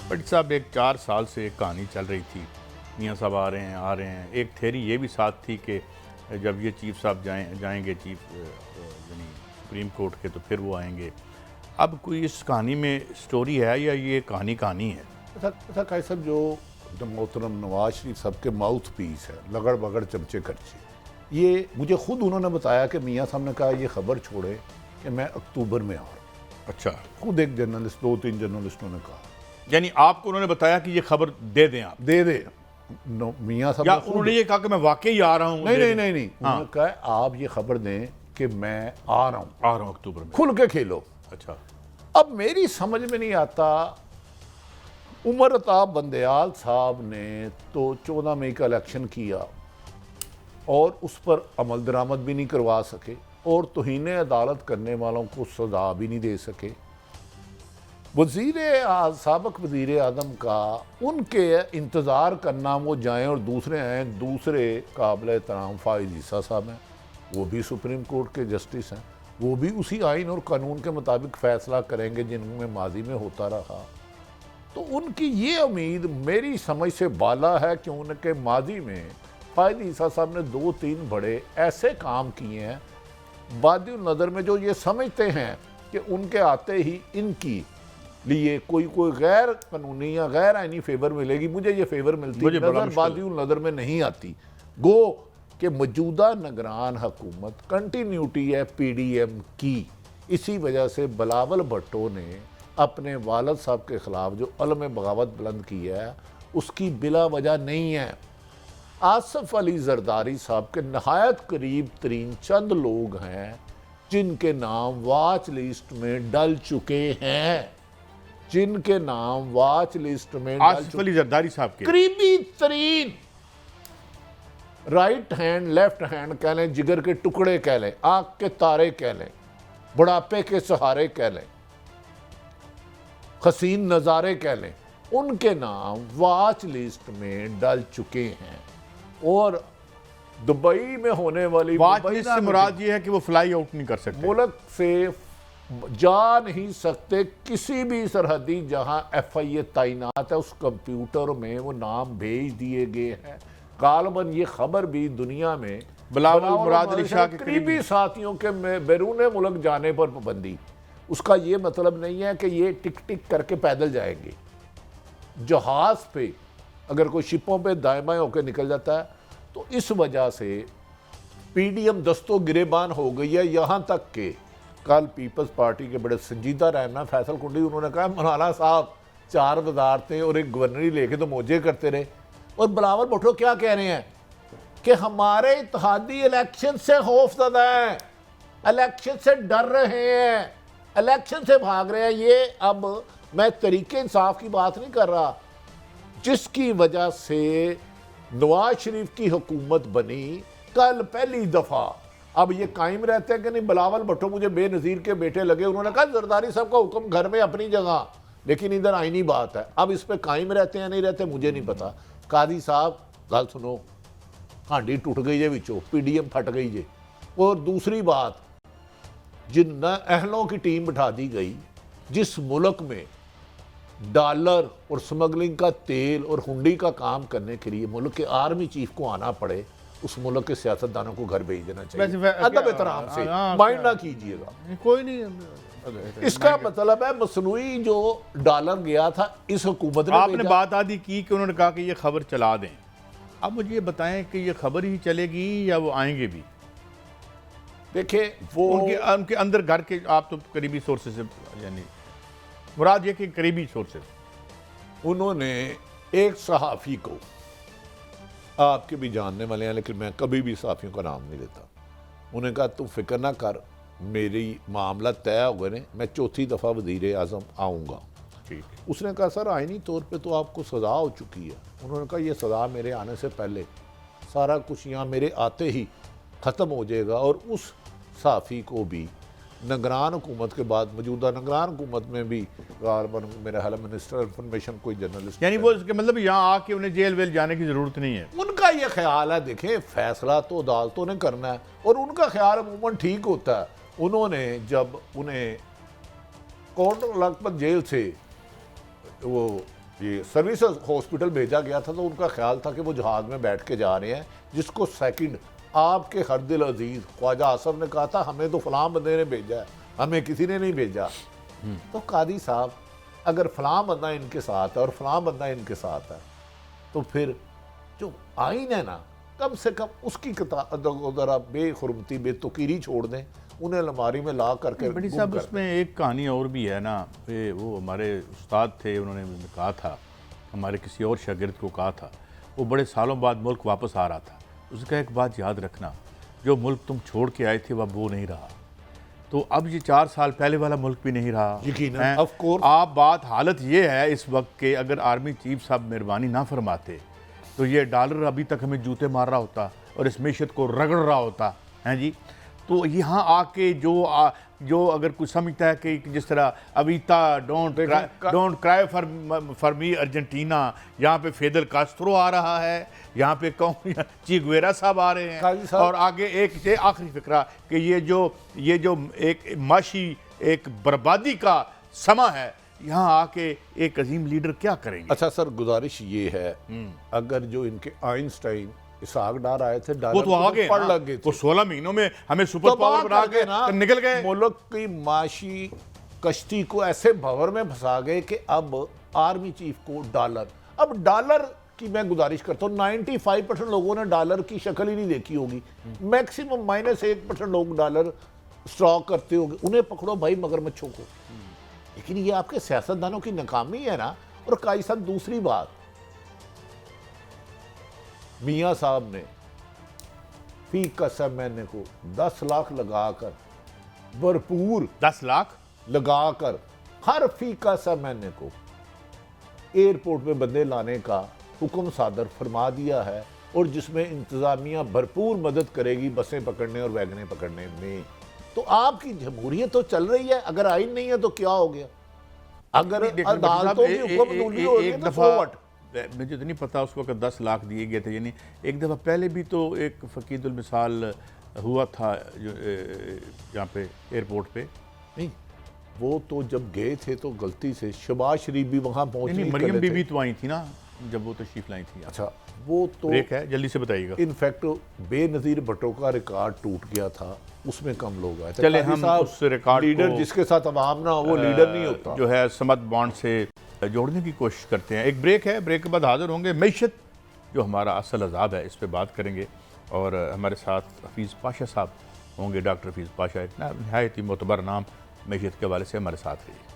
But साहब एक 4 साल से एक कहानी चल रही थी, मियाँ साहब आ रहे हैं। एक थ्योरी ये भी साथ थी कि जब ये चीफ साहब जाएंगे चीफ यानी सुप्रीम कोर्ट के, तो फिर वो आएंगे। अब कोई इस कहानी में स्टोरी है या ये कहानी है? ऐसा कैसा जो मोहतरम नवाज शरीफ साहब के माउथ पीस है, लगड़ बगड़ चमचे खर्चे, ये मुझे खुद उन्होंने बताया कि मियाँ साहब ने कहा ये खबर छोड़े कि मैं अक्टूबर में आ रहा हूँ। अच्छा, खुद एक जर्नलिस्ट, 2-3 जर्नलिस्टों ने कहा। यानी आपको उन्होंने बताया कि ये खबर दे दें आप? दे दे मियाँ साहब, या उन्होंने ये कहा कि मैं वाकई आ रहा हूँ? नहीं। उन्होंने कहा आप ये खबर दें कि मैं आ रहा हूँ अक्टूबर में, खुल के खेलो। अच्छा, अब मेरी समझ में नहीं आता, उमर अताब बंदयाल साहब ने तो 14 मई का इलेक्शन किया और उस पर अमल दरामद भी नहीं करवा सके और तौहीन अदालत करने वालों को सजा भी नहीं दे सके। साबिक वज़ीर आज़म का उनके इंतज़ार करना, वो जाएं और दूसरे आएँ। दूसरे काबिल एहतराम फ़ाइज़ ईसा साहब हैं, वो भी सुप्रीम कोर्ट के जस्टिस हैं, वो भी उसी आइन और कानून के मुताबिक फ़ैसला करेंगे जिनमें माजी में होता रहा। तो उनकी ये उम्मीद मेरी समझ से बाला है कि उनके माजी में फ़ाइज़ ईसा साहब ने 2-3 बड़े ऐसे काम किए हैं बादिल नज़र में, जो ये समझते हैं कि उनके आते ही इनकी लिए कोई गैर कानूनी या गैर आइनी फेवर मिलेगी। मुझे ये फेवर मिलती नज़र बादिल नज़र में नहीं आती। गो कि मौजूदा निगरान हुकूमत कंटिन्यूटी है PDM की। इसी वजह से बिलावल भुट्टो ने अपने वालिद साहब के ख़िलाफ़ जो अलम बगावत बुलंद की है, उसकी बिला वजह नहीं है। आसिफ अली जरदारी साहब के नहायत करीब तरीन चंद लोग हैं जिनके नाम वाच लिस्ट में डल चुके हैं, जिनके नाम वाच लिस्ट में आसिफ अली जरदारी साहब के करीबी तरीन राइट हैंड, लेफ्ट हैंड कह लें, जिगर के टुकड़े कह लें, आंख के तारे कह लें, बुढ़ापे के सहारे कह लें, हसीन नज़ारे कह लें, उनके नाम वाच लिस्ट में डल चुके हैं। और दुबई में होने वाली वाच लिस्ट से मुराद ये है कि वो फ्लाई आउट नहीं कर सकते, मुल्क से जा नहीं सकते। किसी भी सरहदी जहां FIA तैनात है, उस कंप्यूटर में वो नाम भेज दिए गए हैं। गालबन ये खबर भी दुनिया में बिलावल मुराद अली शाह के करीबी साथियों के बैरून मुल्क जाने पर पाबंदी। उसका ये मतलब नहीं है कि ये टिक टिक करके पैदल जाएंगे। जहाज पे अगर कोई शिपों पे दाएं बाएं होकर निकल जाता है, तो इस वजह से PDM दस्तों गिरेबान हो गई है। यहाँ तक के कल पीपल्स पार्टी के बड़े संजीदा रहनुमा फैसल कुंडी, उन्होंने कहा मौलाना साहब 4 वज़ारतें और एक गवर्नरी लेके तो मौजे करते रहे। और बिलावल भुट्टो क्या कह रहे हैं कि हमारे इत्तेहादी इलेक्शन से खौफज़दा हैं, इलेक्शन से डर रहे हैं, इलेक्शन से भाग रहे हैं। ये अब मैं तरीके इंसाफ की बात नहीं कर रहा, जिसकी वजह से नवाज शरीफ की हुकूमत बनी कल पहली दफ़ा। अब ये कायम रहते हैं कि नहीं, बिलावल भुट्टो मुझे बेनज़ीर के बेटे लगे। उन्होंने कहा जरदारी साहब का हुक्म घर में अपनी जगह, लेकिन इधर आईनी बात है। अब इस पर कायम रहते हैं नहीं रहते मुझे नहीं पता। कादी साहब गल सुनो, हांडी टुट गई जे विचों, PDM फट गई जे। और दूसरी बात, जिन अहलों की टीम बिठा दी गई, जिस मुल्क में डॉलर और स्मगलिंग का तेल और हुंडी का काम करने के लिए मुल्क के आर्मी चीफ को आना पड़े, उस मुल्क के सियासतदानों को घर भेज देना चाहिए। अदब एहतराम से माइंड ना कीजिएगा, कोई नहीं। इसका मतलब है मसनूई जो डॉलर गया था इस हुकूमत ने। आपने बात आदि की कि उन्होंने कहा कि ये खबर चला दें। अब मुझे ये बताएं कि ये खबर ही चलेगी या वो आएंगे भी? देखिए, वो उनके अंदर घर के, आप तो करीबी सोर्सेज से, यानी मुराद ये कि करीबी सोर्सेज, उन्होंने एक सहाफ़ी को, आपके भी जानने वाले हैं लेकिन मैं कभी भी सहाफ़ियों का नाम नहीं लेता, उन्होंने कहा तुम फिक्र ना कर, मेरी मामला तय हो गए, मैं 4थी दफ़ा वज़ीर आज़म आऊँगा। ठीक। उसने कहा सर आइनी तौर पे तो आपको सज़ा हो चुकी है। उन्होंने कहा ये सज़ा मेरे आने से पहले सारा कुछ यहाँ मेरे आते ही ख़त्म हो जाएगा। और उस सहाफ़ी को भी निगरान हुकूमत के बाद, मौजूदा निगरान हुकूमत में भी गालबन मेरा ख्याल मिनिस्टर इन्फॉर्मेशन कोई जर्नलिस्ट, यानी वो इसके मतलब यहाँ आके उन्हें जेल वेल जाने की ज़रूरत नहीं है। उनका ये ख्याल है, देखें फैसला तो अदालतों ने करना है और उनका ख्याल अमूमन ठीक होता है। उन्होंने जब उन्हें कोट लखपत जेल से वो ये सर्विस हॉस्पिटल भेजा गया था तो उनका ख्याल था कि वो जहाज में बैठ के जा रहे हैं, जिसको सेकंड आपके हर दिल अजीज ख्वाजा आसफ ने कहा था हमें तो फलां बंदे ने भेजा है, हमें किसी ने नहीं भेजा। तो कादी साहब अगर फलां बंदा इनके साथ है और फलां बंदा इनके साथ है, तो फिर जो आइन है ना, कम से कम उसकी ज़रा बेखुरमती बेतुकीरी छोड़ दें, उन्हें अलमारी में ला करके बड़ी गुम साहब कर उसमें एक कहानी और भी है ना, वो हमारे उस्ताद थे, उन्होंने कहा था, हमारे किसी और शागिर्द को कहा था, वो बड़े सालों बाद मुल्क वापस आ रहा था, उसका एक बात याद रखना, जो मुल्क तुम छोड़ के आए थे वह वो नहीं रहा। तो अब ये 4 साल पहले वाला मुल्क भी नहीं रहा। यकीनन, ऑफ कोर्स। आप बात हालत ये है इस वक्त के, अगर आर्मी चीफ साहब मेहरबानी ना फरमाते तो ये डॉलर अभी तक हमें जूते मार रहा होता और इस मैशत को रगड़ रहा होता है जी। तो यहाँ आके जो अगर कुछ समझता है कि जिस तरह Evita don't cry for me Argentina, यहाँ पे फेदल कास्ट्रो आ रहा है, यहाँ पे कौन ची गुवेरा साहब आ रहे हैं, और आगे एक आखिरी फिक्रा कि ये जो एक माशी एक बर्बादी का समा है, यहाँ आके एक अजीम लीडर क्या करेंगे। अच्छा सर, गुजारिश ये है, अगर जो इनके आइंस्टाइन इसहाक डार आए थे, वो तो आ गए, पढ़ लग गए तो 16 महीनों में हमें सुपर पावर बना के तो निकल गए। मुल्क की माशी कश्ती को ऐसे भंवर में फंसा गए कि अब आर्मी चीफ को डॉलर, अब डॉलर की मैं गुजारिश करता हूँ, 95% लोगों ने डॉलर की शक्ल ही नहीं देखी होगी, मैक्सिमम -1% लोग डॉलर स्टॉक करते होंगे, उन्हें पकड़ो भाई मगरमच्छों को। लेकिन ये आपके सियासतदानों की नाकामी है ना। और काई साहब, दूसरी बात, मियाँ साहब ने फी कसम मैंने को 10 लाख लगाकर, भरपूर 10 लाख लगाकर हर फी कसम मैंने को एयरपोर्ट पे बंदे लाने का हुक्म सादर फरमा दिया है, और जिसमें इंतजामिया भरपूर मदद करेगी बसें पकड़ने और वैगनें पकड़ने में। तो आपकी जमहूरियत तो चल रही है, अगर आइन नहीं है तो क्या हो गया? अगर अदालतों की हुक्मदुली होगी तो so what? मुझे तो नहीं पता उस वक्त 10 लाख दिए गए थे, यानी एक दफ़ा पहले भी तो एक फ़कीदुल मिसाल हुआ था जो यहाँ पे एयरपोर्ट पे। नहीं, वो तो जब गए थे तो गलती से शबाज शरीफ भी वहाँ पहुँच नहीं, मरियम बीबी तो आई थी ना जब वो तशरीफ लाई थी। अच्छा, वो तो ब्रेक है, जल्दी से बताइएगा। इनफैक्ट बेनज़ीर भुट्टो का रिकॉर्ड टूट गया था, उसमें कम लोग आए थे। चले हम उस रिकॉर्ड लीडर जिसके साथ अवाम ना हो वो लीडर नहीं होता, जो है समत बॉन्ड से जोड़ने की कोशिश करते हैं। एक ब्रेक है, ब्रेक के बाद हाजिर होंगे। मैशत जो हमारा असल अजाब है, इस पर बात करेंगे, और हमारे साथ हफीज़ पाशा साहब होंगे, डॉक्टर हफीज़ पाशा, एक नहायत ही मोतबर नाम मैशत के हवाले से हमारे साथ रहिए।